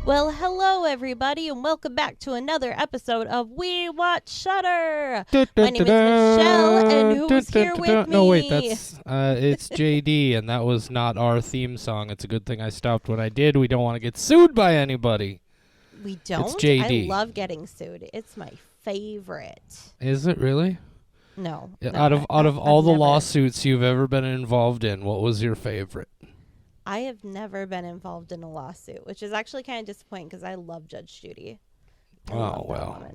Well, hello everybody, and welcome back to another episode of We Watch Shudder. My name is Michelle, and who's here with me? No, wait, that's it's JD, and that was not our theme song. It's a good thing I stopped when I did. We don't want to get sued by anybody. We don't? It's JD. I love getting sued. It's my favorite. Is it really? No. Out of all the never. lawsuits you've ever been involved in, what was your favorite? I have never been involved in a lawsuit, which is actually kind of disappointing because I love Judge Judy. Oh well.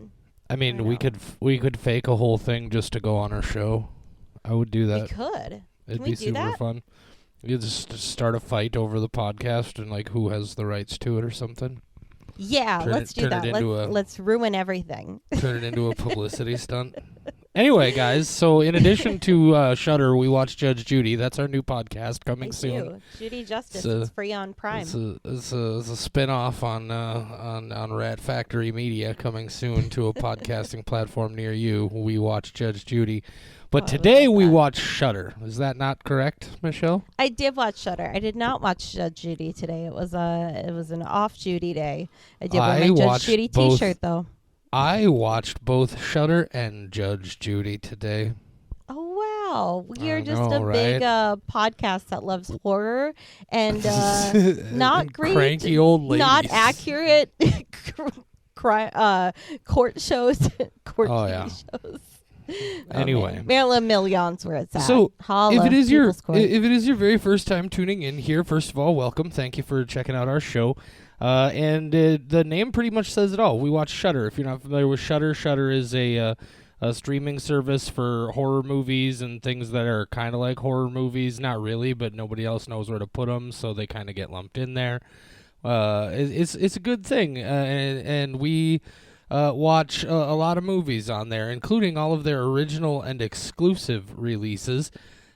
I mean, we could fake a whole thing just to go on our show. I would do that. We could. It'd be super fun. You just start a fight over the podcast and like who has the rights to it or something. Yeah, let's do that. Let's ruin everything. Turn it into a publicity stunt. Anyway, guys, so in addition to Shudder, we watch Judge Judy. That's our new podcast coming soon. Judy Justice. It's free on Prime. It's a spin-off on Rat Factory Media coming soon to a podcasting platform near you. We watch Judge Judy. But today we watch Shudder. Is that not correct, Michelle? I did watch Shudder. I did not watch Judge Judy today. It was an off Judy day. I did wear my Judge Judy t-shirt though. I watched both Shudder and Judge Judy today. Oh, wow. We are just a big podcast that loves horror and not great, cranky old ladies. Not accurate court shows, TV shows. Anyway, Marilyn Million's where it's at. So, if it is your very first time tuning in here, first of all, welcome. Thank you for checking out our show. And the name pretty much says it all. We watch Shudder. If you're not familiar with Shudder, Shudder is a streaming service for horror movies and things that are kind of like horror movies. Not really, but nobody else knows where to put them, so they kind of get lumped in there. It's a good thing, and we watch a lot of movies on there, including all of their original and exclusive releases.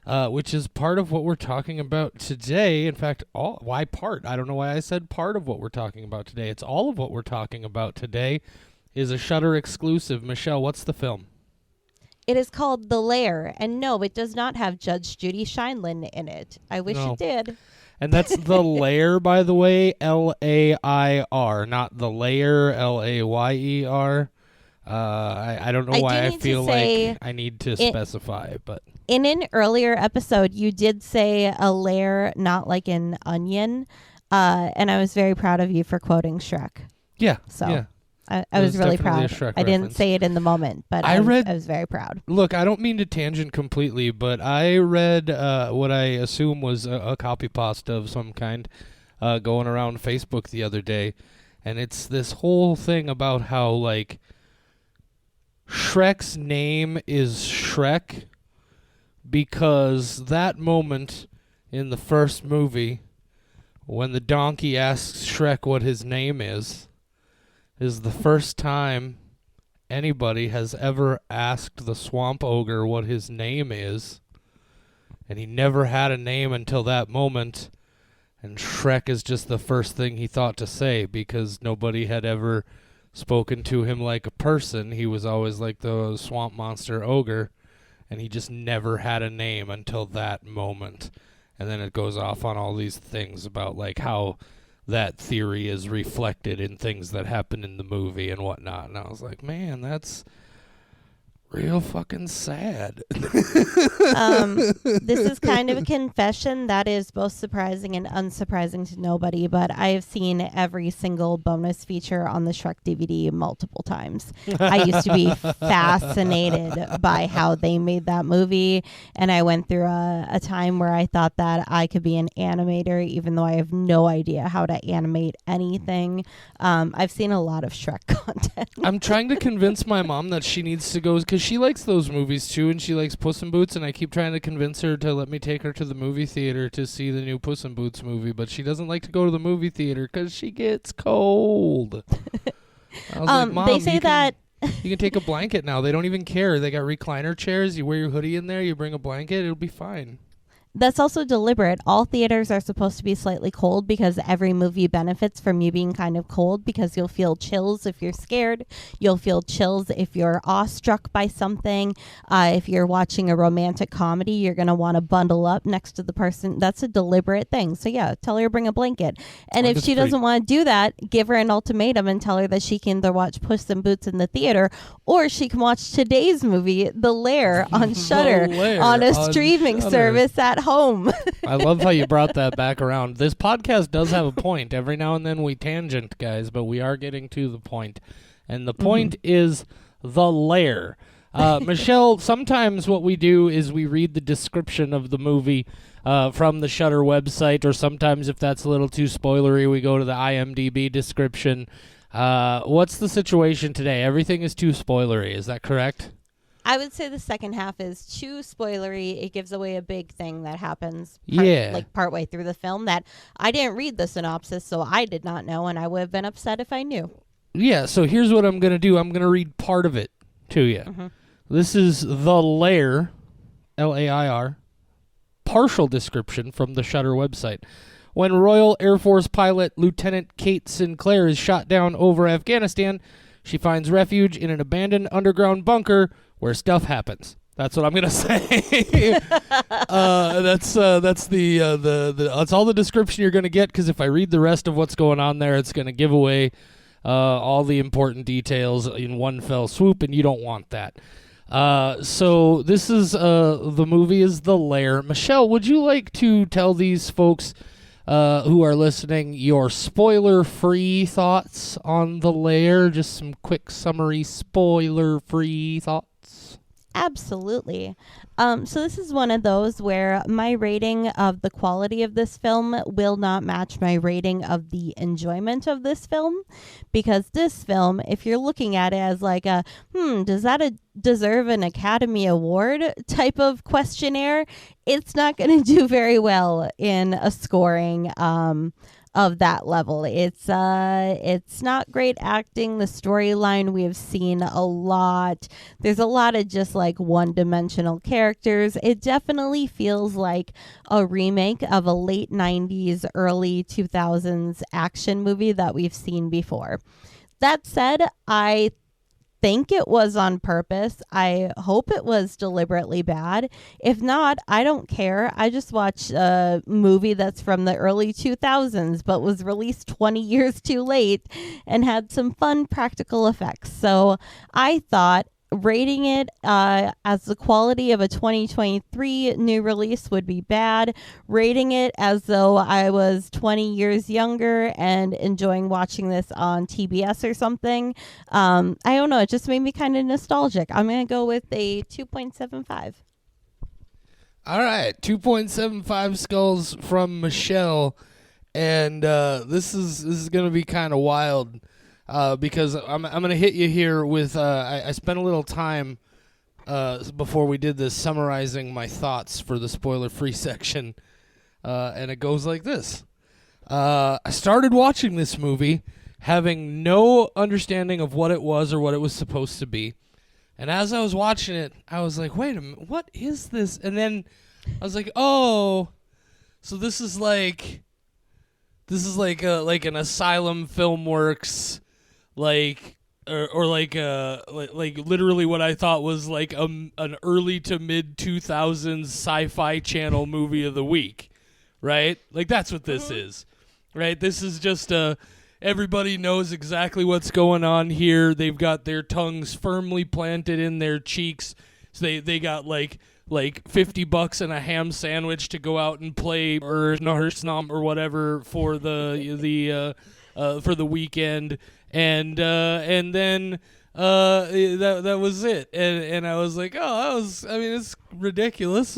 Which is part of what we're talking about today. In fact, why part? I don't know why I said part of what we're talking about today. It's all of what we're talking about today is a Shudder exclusive. Michelle, what's the film? It is called The Lair, and no, it does not have Judge Judy Shineland in it. I wish it did. And that's The Lair, by the way, L-A-I-R, not The Lair, L-A-Y-E-R. I don't know why I feel like I need to specify, but... In an earlier episode, you did say a lair, not like an onion, and I was very proud of you for quoting Shrek. Yeah, so yeah. I was really proud. I didn't say it in the moment, but I was very proud. Look, I don't mean to tangent completely, but I read what I assume was a copy pasta of some kind going around Facebook the other day, and it's this whole thing about how, like, Shrek's name is Shrek, because that moment in the first movie when the donkey asks Shrek what his name is the first time anybody has ever asked the swamp ogre what his name is. And he never had a name until that moment. And Shrek is just the first thing he thought to say because nobody had ever spoken to him like a person. He was always like the swamp monster ogre. And he just never had a name until that moment. And then it goes off on all these things about like how that theory is reflected in things that happen in the movie and whatnot. And I was like, man, that's real fucking sad. This is kind of a confession that is both surprising and unsurprising to nobody, but I have seen every single bonus feature on the Shrek DVD multiple times. I used to be fascinated by how they made that movie, and I went through a time where I thought that I could be an animator, even though I have no idea how to animate anything. I've seen a lot of Shrek content. I'm trying to convince my mom that she needs to go, because she likes those movies too, and she likes Puss in Boots, and I keep trying to convince her to let me take her to the movie theater to see the new Puss in Boots movie, but she doesn't like to go to the movie theater because she gets cold. I was like, Mom, they say that you can take a blanket now. They don't even care. They got recliner chairs. You wear your hoodie in there. You bring a blanket. It'll be fine. That's also deliberate. All theaters are supposed to be slightly cold because every movie benefits from you being kind of cold, because you'll feel chills if you're scared. You'll feel chills if you're awestruck by something. If you're watching a romantic comedy, you're going to want to bundle up next to the person. That's a deliberate thing. So yeah, tell her to bring a blanket. And if she doesn't want to do that, give her an ultimatum and tell her that she can either watch Puss in Boots in the theater, or she can watch today's movie, The Lair, on Shudder, on a streaming service at home. I love how you brought that back around. This podcast does have a point. Every now and then we tangent, guys, but we are getting to the point. And the point is The Lair. Michelle, sometimes what we do is we read the description of the movie from the Shudder website, or sometimes if that's a little too spoilery, we go to the IMDb description. What's the situation today? Everything is too spoilery. Is that correct? I would say the second half is too spoilery. It gives away a big thing that happens partway through the film that I didn't read the synopsis, so I did not know, and I would have been upset if I knew. Yeah, so here's what I'm going to do. I'm going to read part of it to you. This is The Lair, Lair, partial description from the Shudder website. When Royal Air Force pilot Lieutenant Kate Sinclair is shot down over Afghanistan, she finds refuge in an abandoned underground bunker where stuff happens. That's what I'm gonna say. That's all the description you're gonna get, because if I read the rest of what's going on there, it's gonna give away all the important details in one fell swoop, and you don't want that. So this is the movie is The Lair. Michelle, would you like to tell these folks who are listening your spoiler-free thoughts on The Lair? Just some quick summary spoiler-free thoughts. Absolutely. So this is one of those where my rating of the quality of this film will not match my rating of the enjoyment of this film, because this film, if you're looking at it as like a, does that deserve an Academy Award type of questionnaire, it's not going to do very well in a scoring of that level. It's not great acting. The storyline, we have seen a lot. There's a lot of just like one-dimensional characters. It definitely feels like a remake of a late 90s, early 2000s action movie that we've seen before. That said, I think it was on purpose. I hope it was deliberately bad. If not, I don't care. I just watched a movie that's from the early 2000s but was released 20 years too late and had some fun practical effects. So I thought rating it as the quality of a 2023 new release would be bad. Rating it as though I was 20 years younger and enjoying watching this on TBS or something. I don't know. It just made me kind of nostalgic. I'm going to go with a 2.75. All right. 2.75 skulls from Michelle. And this is going to be kind of wild. Because I'm going to hit you here with, I spent a little time before we did this summarizing my thoughts for the spoiler-free section, and it goes like this. I started watching this movie having no understanding of what it was or what it was supposed to be, and as I was watching it, I was like, wait a minute, what is this? And then I was like, oh, so this is like an Asylum Filmworks, like literally what I thought was like an early to mid 2000s Sci-Fi Channel movie of the week, right? Like that's what this is, right? This is just everybody knows exactly what's going on here. They've got their tongues firmly planted in their cheeks. So they got like $50 and a ham sandwich to go out and play or whatever for the weekend. And then that was it, and I was like, it's ridiculous,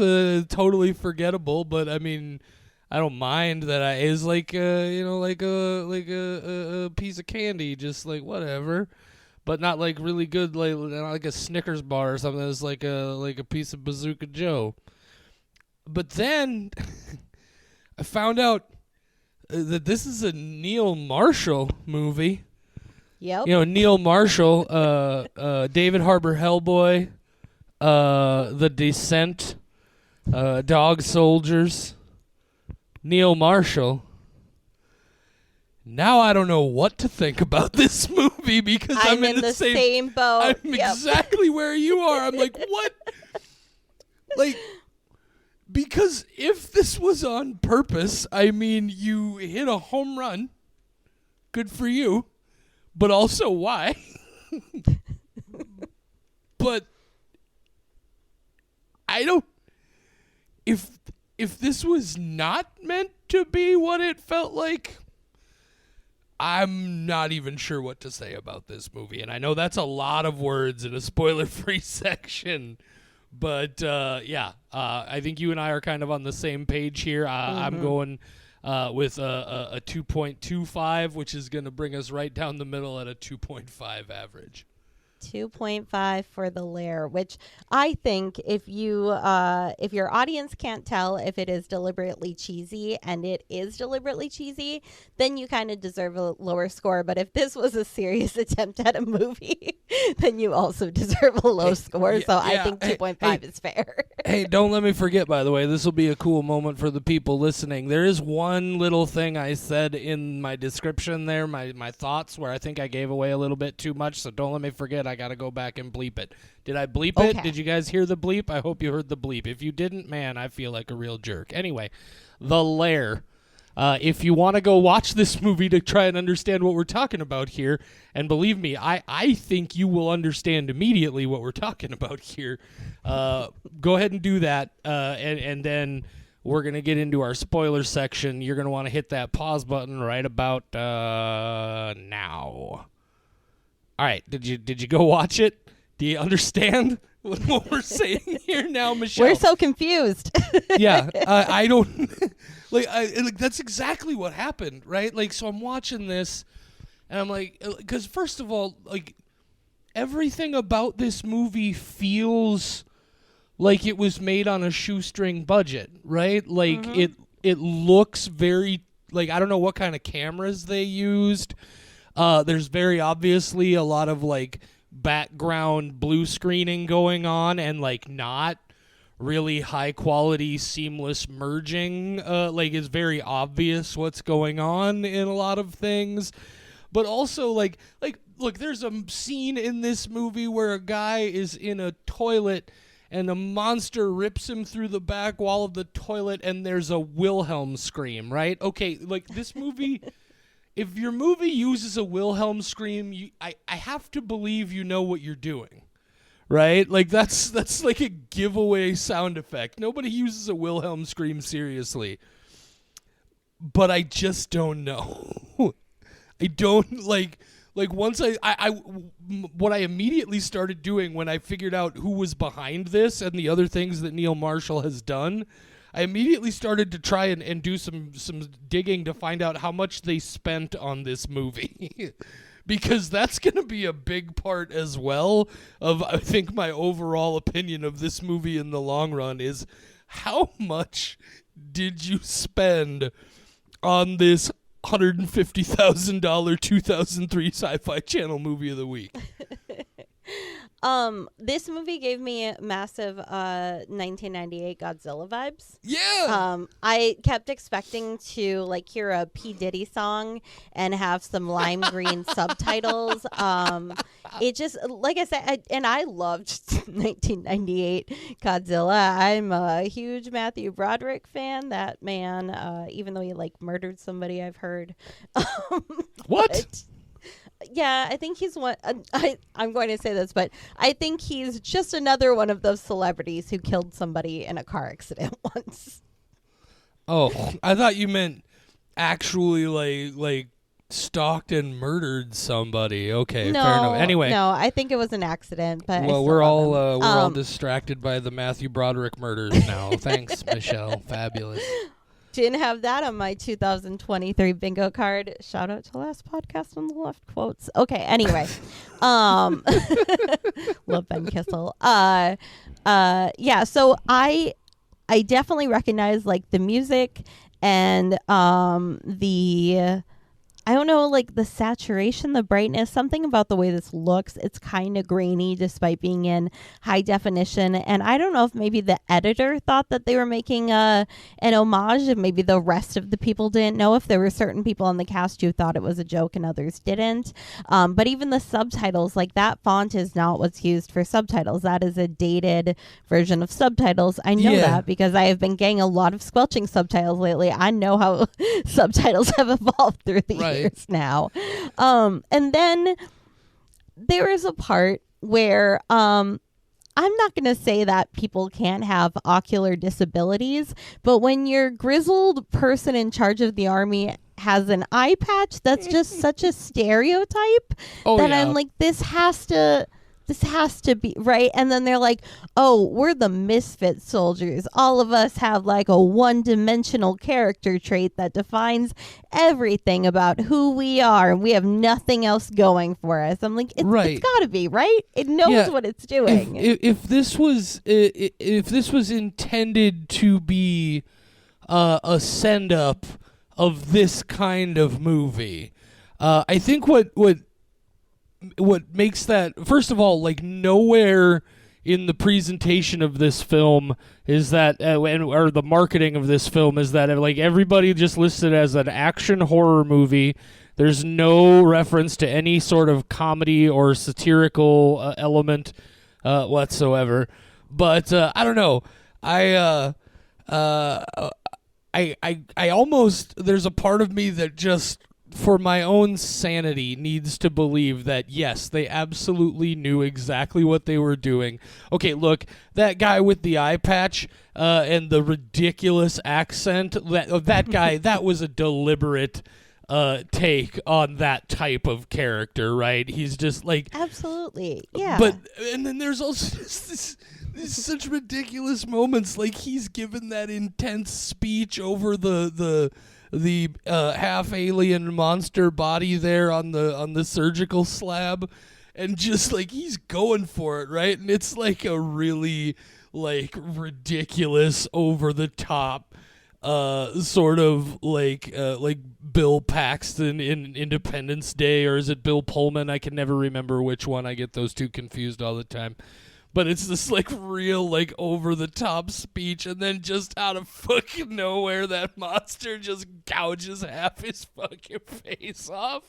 totally forgettable, but I mean, I don't mind that. It's like like a piece of candy, just like whatever, but not like really good, not like a Snickers bar or something. It's like a piece of Bazooka Joe. But then I found out that this is a Neil Marshall movie. Yep. Neil Marshall, David Harbour Hellboy, The Descent, Dog Soldiers, Neil Marshall. Now I don't know what to think about this movie because I'm in the same boat. I'm exactly where you are. I'm like, what? Like, because if this was on purpose, I mean, you hit a home run. Good for you. But also, why? But I don't... If this was not meant to be what it felt like, I'm not even sure what to say about this movie. And I know that's a lot of words in a spoiler-free section. But, I think you and I are kind of on the same page here. I'm going with a 2.25, which is going to bring us right down the middle at a 2.5 average. 2.5 for the Lair, which I think if your audience can't tell if it is deliberately cheesy, and it is deliberately cheesy, then you kind of deserve a lower score. But if this was a serious attempt at a movie, then you also deserve a low score. I think 2.5 is fair. Hey, don't let me forget, by the way, this will be a cool moment for the people listening. There is one little thing I said in my description there, my thoughts, where I think I gave away a little bit too much, so don't let me forget. I got to go back and bleep it. Did I bleep it? Did you guys hear the bleep? I hope you heard the bleep. If you didn't, man, I feel like a real jerk. Anyway, The Lair. If you want to go watch this movie to try and understand what we're talking about here, and believe me, I think you will understand immediately what we're talking about here. Go ahead and do that, and then we're going to get into our spoiler section. You're going to want to hit that pause button right about now. All right, did you go watch it? Do you understand what we're saying here now, Michelle? We're so confused. Yeah, I don't like. That's exactly what happened, right? Like, so I'm watching this, and I'm like, because first of all, like, everything about this movie feels like it was made on a shoestring budget, right? Like it looks very like, I don't know what kind of cameras they used. There's very obviously a lot of like background blue screening going on, and like not really high quality seamless merging. Like, it's very obvious what's going on in a lot of things. But also like look, there's a scene in this movie where a guy is in a toilet and a monster rips him through the back wall of the toilet, and there's a Wilhelm scream, right? Okay, like, this movie, if your movie uses a Wilhelm scream, I have to believe you know what you're doing, right? Like, that's like a giveaway sound effect. Nobody uses a Wilhelm scream seriously. But I just don't know. I don't, like once what I immediately started doing when I figured out who was behind this and the other things that Neil Marshall has done, I immediately started to try and do some digging to find out how much they spent on this movie. Because that's going to be a big part as well of, I think, my overall opinion of this movie in the long run is, how much did you spend on this $150,000 2003 Sci-Fi Channel movie of the week? This movie gave me massive 1998 Godzilla vibes. Yeah. I kept expecting to like hear a P. Diddy song and have some lime green subtitles. It just, like I said, I loved 1998 Godzilla. I'm a huge Matthew Broderick fan. That man, even though he like murdered somebody, I've heard. What? Yeah, I think he's one. I'm going to say this, but I think he's just another one of those celebrities who killed somebody in a car accident once. Oh, I thought you meant actually like stalked and murdered somebody. Okay, no, fair enough. Anyway, no, I think it was an accident. But well, we're all distracted by the Matthew Broderick murders now. Thanks, Michelle. Fabulous. Didn't have that on my 2023 bingo card. Shout out to last podcast on the left quotes. Okay, anyway. Love Ben Kissel. Yeah, so I definitely recognize like the music and the I don't know, like the saturation, the brightness, something about the way this looks. It's kind of grainy despite being in high definition. And I don't know if maybe the editor thought that they were making an homage, and maybe the rest of the people didn't know. If there were certain people on the cast who thought it was a joke and others didn't. But even the subtitles, like that font is not what's used for subtitles. That is a dated version of subtitles. I know that because I have been getting a lot of squelching subtitles lately. I know how subtitles have evolved through the years now. And then there is a part where I'm not going to say that people can't have ocular disabilities, but when your grizzled person in charge of the army has an eye patch, that's just such a stereotype that I'm like, this has to be right. And then they're like, oh, we're the misfit soldiers. All of us have like a one-dimensional character trait that defines everything about who we are, and we have nothing else going for us. I'm like, it's got to be right. It knows what it's doing. If this was intended to be a send up of this kind of movie, I think what makes that, first of all, like nowhere in the presentation of this film is that, or the marketing of this film is that, like, everybody just listed as an action horror movie. There's no reference to any sort of comedy or satirical element whatsoever. But I don't know. I almost, there's a part of me that just, for my own sanity, needs to believe that, yes, they absolutely knew exactly what they were doing. Okay, look, that guy with the eye patch and the ridiculous accent, that guy, that was a deliberate take on that type of character, right? He's just like... Absolutely, yeah. But, and then there's also this such ridiculous moments, like he's given that intense speech over the half alien monster body there on the surgical slab, and just like he's going for it, right? And it's like a really like ridiculous, over the top sort of like Bill Paxton in Independence Day, or is it Bill Pullman? I can never remember which one. I get those two confused all the time. But it's this like real like over the top speech, and then just out of fucking nowhere that monster just gouges half his fucking face off.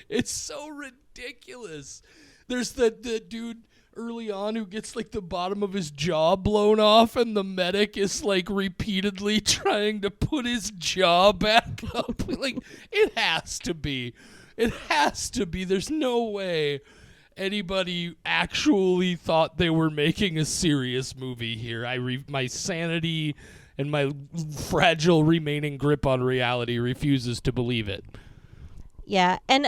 It's so ridiculous. There's the dude early on who gets like the bottom of his jaw blown off, and the medic is like repeatedly trying to put his jaw back up. Like, it has to be. There's no way anybody actually thought they were making a serious movie here. My sanity and my fragile remaining grip on reality refuses to believe it. Yeah, and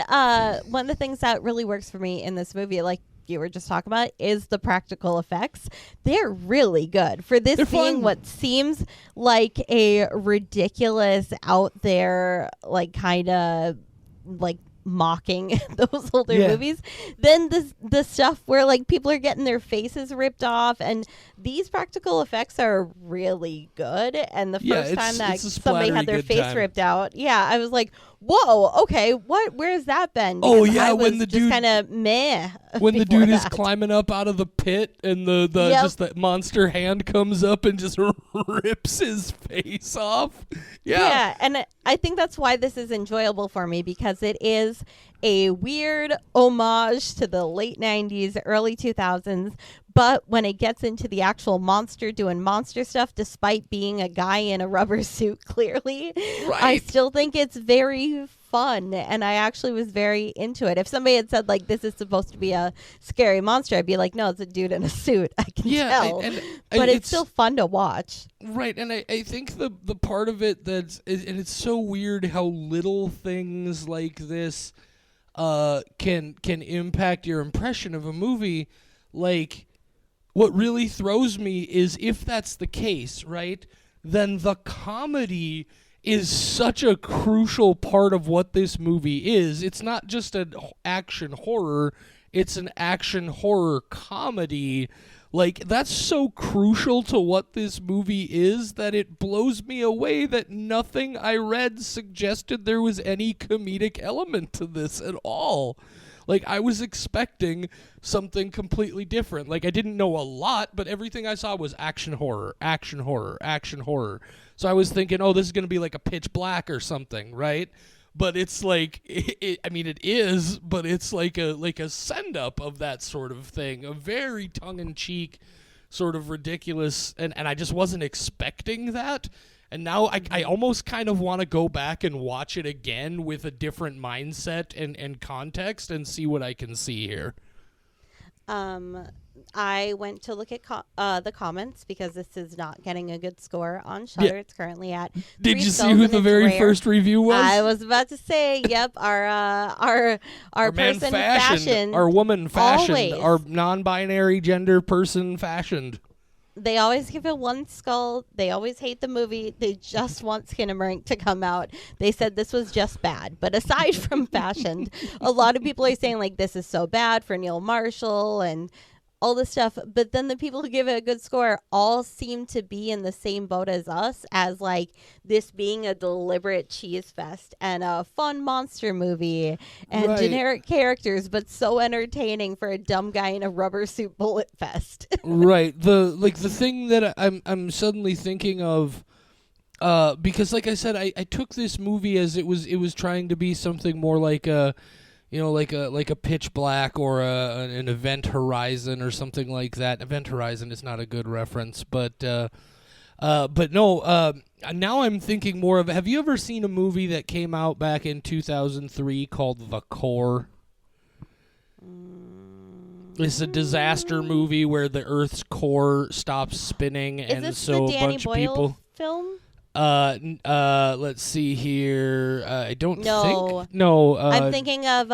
one of the things that really works for me in this movie, like you were just talking about, is the practical effects. They're really good for this being what seems like a ridiculous, out there, like kind of like mocking those older movies. Then the stuff where like people are getting their faces ripped off, and these practical effects are really good. And the first time that somebody had their face ripped out, I was like, whoa, okay, where's that been? Because I was when the dude kind of meh. When the dude is climbing up out of the pit, and the just that monster hand comes up and just rips his face off. Yeah, and I think that's why this is enjoyable for me, because it is a weird homage to the late 90s, early 2000s. But when it gets into the actual monster doing monster stuff, despite being a guy in a rubber suit, clearly, I still think it's very fun. And I actually was very into it. If somebody had said, like, this is supposed to be a scary monster, I'd be like, no, it's a dude in a suit. I can tell. But it's still fun to watch. Right. And I think the part of it and it's so weird how little things like this can impact your impression of a movie. Like, what really throws me is, if that's the case, right, then the comedy is such a crucial part of what this movie is. It's not just an action horror, it's an action horror comedy. Like, that's so crucial to what this movie is that it blows me away that nothing I read suggested there was any comedic element to this at all. Like, I was expecting something completely different. Like, I didn't know a lot, but everything I saw was action horror, action horror, action horror. So I was thinking, oh, this is going to be like a Pitch Black or something, right? But it's like, I mean, it is, but it's like a send-up of that sort of thing, a very tongue-in-cheek, sort of ridiculous, and I just wasn't expecting that. And now I almost kind of want to go back and watch it again with a different mindset and context and see what I can see here. I went to look at the comments because this is not getting a good score on Shudder. Yeah. It's currently at. Did you see who the very first review was? I was about to say, yep, our person fashioned, our woman fashioned, always. Our non-binary gender person fashioned. They always give it one skull. They always hate the movie. They just want Skinamarink to come out. They said this was just bad. But aside from fashioned, a lot of people are saying, like, this is so bad for Neil Marshall and all this stuff. But then the people who give it a good score all seem to be in the same boat as us, as, like, this being a deliberate cheese fest and a fun monster movie and generic characters, but so entertaining for a dumb guy in a rubber suit bullet fest. Right. The thing that I'm suddenly thinking of, because like I said, I took this movie as it was trying to be something more like a, like a Pitch Black or an Event Horizon or something like that. Event Horizon is not a good reference, but no. Now I'm thinking more of. Have you ever seen a movie that came out back in 2003 called The Core? It's a disaster movie where the Earth's core stops spinning, and so a bunch of people. Film? Let's see here. I don't think. No. I'm thinking of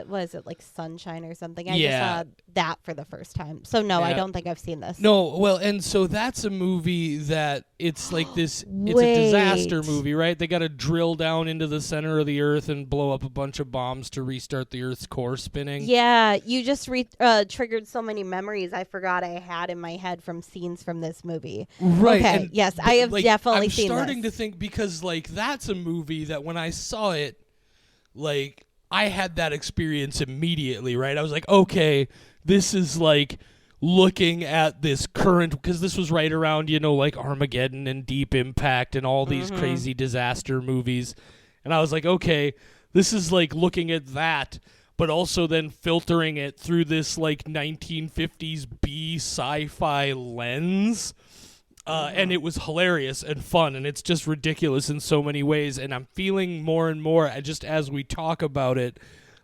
what is it, like Sunshine or something? I just saw that for the first time. So no, I don't think I've seen this. No, well, and so that's a movie that it's like this. It's a disaster movie, right? They got to drill down into the center of the Earth and blow up a bunch of bombs to restart the Earth's core spinning. Yeah, you just triggered so many memories I forgot I had in my head from scenes from this movie. Right. Okay. And yes, I have definitely seen this. I'm starting to think, because like that's a movie that when I saw it, like I had that experience immediately, right? I was like, okay, this is like looking at this current, because this was right around, like Armageddon and Deep Impact and all these crazy disaster movies. And I was like, okay, this is like looking at that, but also then filtering it through this like 1950s B sci-fi lens. And it was hilarious and fun, and it's just ridiculous in so many ways. And I'm feeling more and more, just as we talk about it,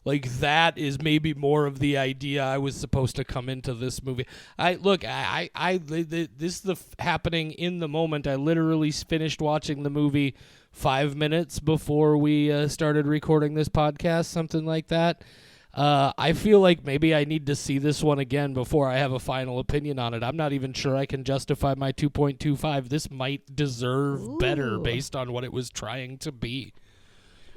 like that is maybe more of the idea I was supposed to come into this movie. This is happening in the moment. I literally finished watching the movie 5 minutes before we started recording this podcast, something like that. I feel like maybe I need to see this one again before I have a final opinion on it. I'm not even sure I can justify my 2.25. This might deserve better based on what it was trying to be.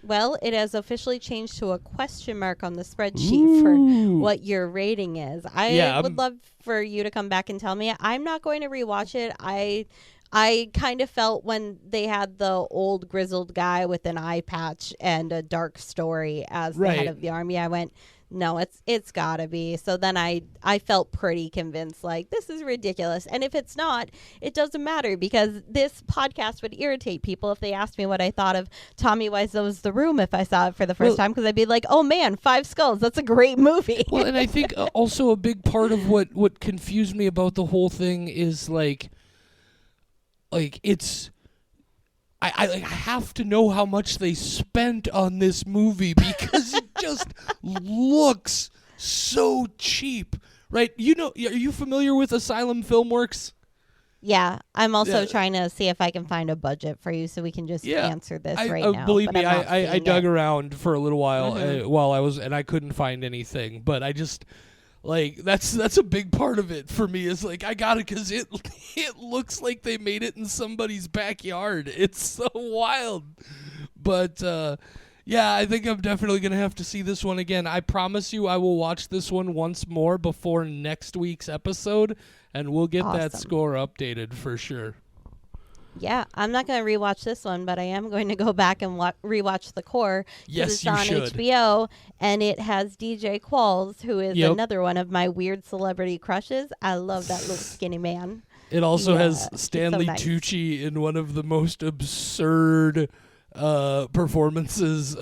Well, it has officially changed to a question mark on the spreadsheet for what your rating is. I would love for you to come back and tell me. I'm not going to rewatch it. I kind of felt when they had the old grizzled guy with an eye patch and a dark story as the head of the army, I went, no, it's gotta be. So then I felt pretty convinced, like, this is ridiculous. And if it's not, it doesn't matter, because this podcast would irritate people if they asked me what I thought of Tommy Wiseau's The Room if I saw it for the first time, because I'd be like, oh man, 5 skulls, that's a great movie. Well, and I think also a big part of what confused me about the whole thing is like it's I have to know how much they spent on this movie, because it just looks so cheap, right? Are you familiar with Asylum Filmworks? Yeah, I'm also trying to see if I can find a budget for you so we can just answer this now. Believe me, I dug around for a little while while I was, and I couldn't find anything, but I just... Like, that's a big part of it for me, is like, I got it because it looks like they made it in somebody's backyard. It's so wild. But, I think I'm definitely going to have to see this one again. I promise you I will watch this one once more before next week's episode, And we'll get that Awesome. score updated for sure. Yeah, I'm not going to rewatch this one, but I am going to go back and rewatch The Core. 'Cause Yes, it's you on should. HBO, and it has DJ Qualls, who is Yep. another one of my weird celebrity crushes. I love that little skinny man. It also Yeah, has he's so Stanley nice. Tucci in one of the most absurd performances,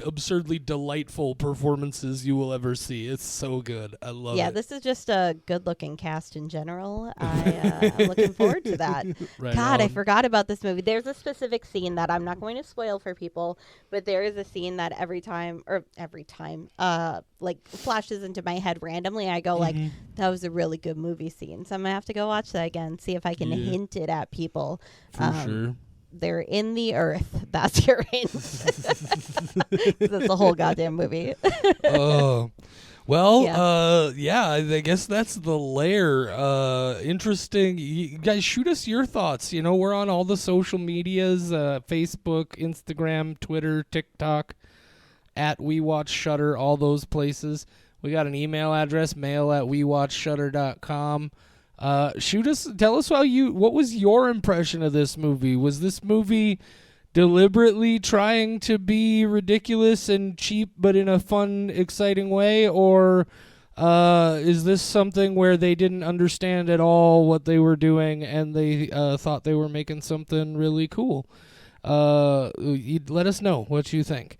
absurdly delightful performances you will ever see. It's so good. I love Yeah, it. this is just a good-looking cast in general. I'm looking forward to that. Right God, I on. forgot about this movie. There's a specific scene that I'm not going to spoil for people, but there is a scene that every time, like flashes into my head randomly. I go like, that was a really good movie scene. So I'm gonna have to go watch that again, see if I can Yeah. hint it at people. For sure. They're in the earth. That's your hint. That's the whole goddamn movie. Oh. Well, Yeah. I guess that's the Lair. Interesting. You guys, shoot us your thoughts. You know, we're on all the social medias, Facebook, Instagram, Twitter, TikTok, at We Watch Shudder, all those places. We got an email address, mail@wewatchshudder.com. Shoot us, tell us what was your impression of this movie? Was this movie deliberately trying to be ridiculous and cheap but in a fun, exciting way, or is this something where they didn't understand at all what they were doing and they thought they were making something really cool? Let us know what you think.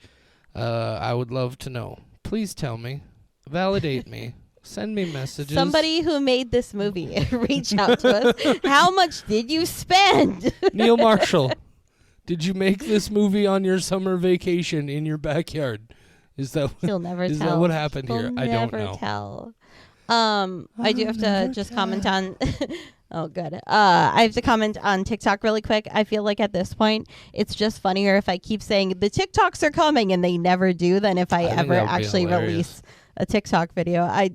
I would love to know. Please tell me. Validate me. Send me messages. Somebody who made this movie, reach out to us. How much did you spend? Neil Marshall, did you make this movie on your summer vacation in your backyard? Is that He'll never is tell. that what happened here? He'll I don't never know. tell. I do have to just comment on. Oh, good. I have to comment on TikTok really quick. I feel like at this point, it's just funnier if I keep saying the TikToks are coming and they never do than if I think ever that would be actually hilarious. release a TikTok video. I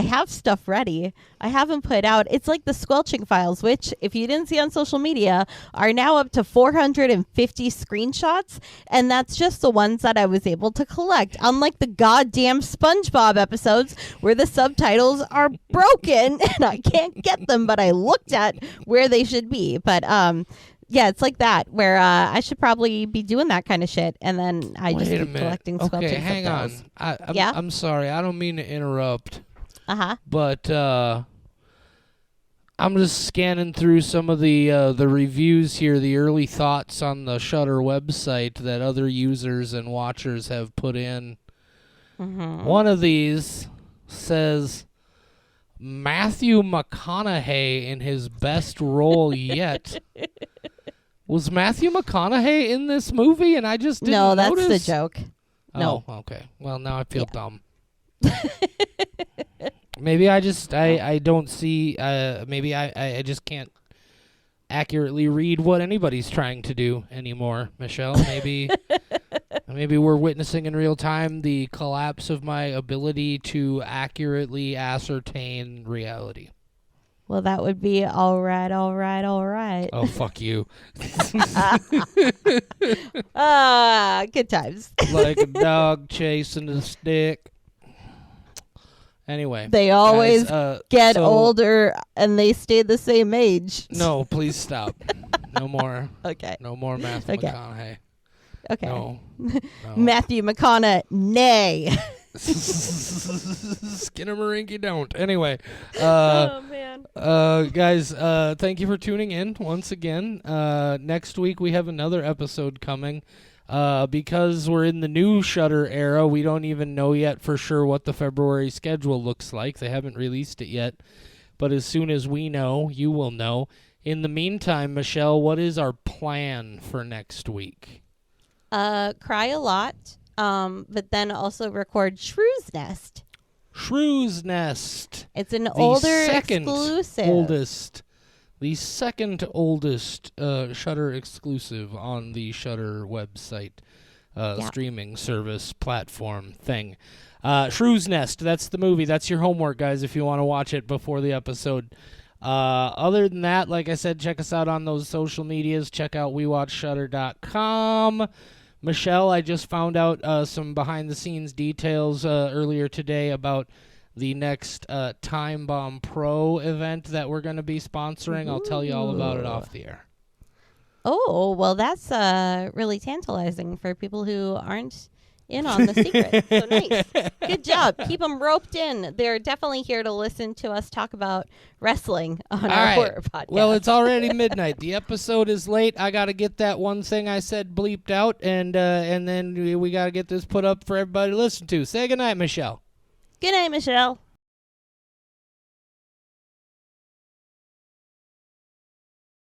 have stuff ready. I haven't put out. It's like the squelching files, which, if you didn't see on social media, are now up to 450 screenshots, and that's just the ones that I was able to collect. Unlike the goddamn SpongeBob episodes where the subtitles are broken and I can't get them, but I looked at where they should be. But yeah, it's like that, where I should probably be doing that kind of shit, and then I just Wait a keep minute. collecting squelching Okay, hang on. subtitles. I'm, Yeah? I'm sorry. I don't mean to interrupt, Uh-huh. but I'm just scanning through some of the reviews here, the early thoughts on the Shudder website that other users and watchers have put in. Mm-hmm. One of these says Matthew McConaughey in his best role yet. Was Matthew McConaughey in this movie and I just didn't No, that's notice? the joke. No. Oh, okay. Well, now I feel dumb. Maybe I don't see, maybe I just can't accurately read what anybody's trying to do anymore, Michelle. Maybe maybe we're witnessing in real time the collapse of my ability to accurately ascertain reality. Well, that would be all right. Oh, fuck you. Good times. Like a dog chasing a stick. Anyway. They always guys, get so- older and they stay the same age. No, please stop. No more. Okay. No more Matthew Okay. McConaughey. Okay. No. Matthew McConaughey. Nay. Skinnamarink don't. Anyway, Oh man. guys, thank you for tuning in once again. Next week we have another episode coming. Because we're in the new Shudder era, we don't even know yet for sure what the February schedule looks like. They haven't released it yet. But as soon as we know, you will know. In the meantime, Michelle, what is our plan for next week? Cry a lot. But then also record Shrew's Nest. Shrew's Nest. It's an The older second exclusive. The second oldest Shudder exclusive on the Shudder website, streaming service platform thing. Shrew's Nest, that's the movie. That's your homework, guys, if you want to watch it before the episode. Other than that, like I said, check us out on those social medias. Check out WeWatchShudder.com. Michelle, I just found out some behind-the-scenes details earlier today about the next Time Bomb Pro event that we're going to be sponsoring. I'll tell you all about it off the air. Oh, well, that's really tantalizing for people who aren't in on the secret. So nice. Good job. Keep them roped in. They're definitely here to listen to us talk about wrestling on our horror podcast. Well, it's already midnight. The episode is late. I got to get that one thing I said bleeped out, and then we got to get this put up for everybody to listen to. Say goodnight, Michelle. Good night, Michelle.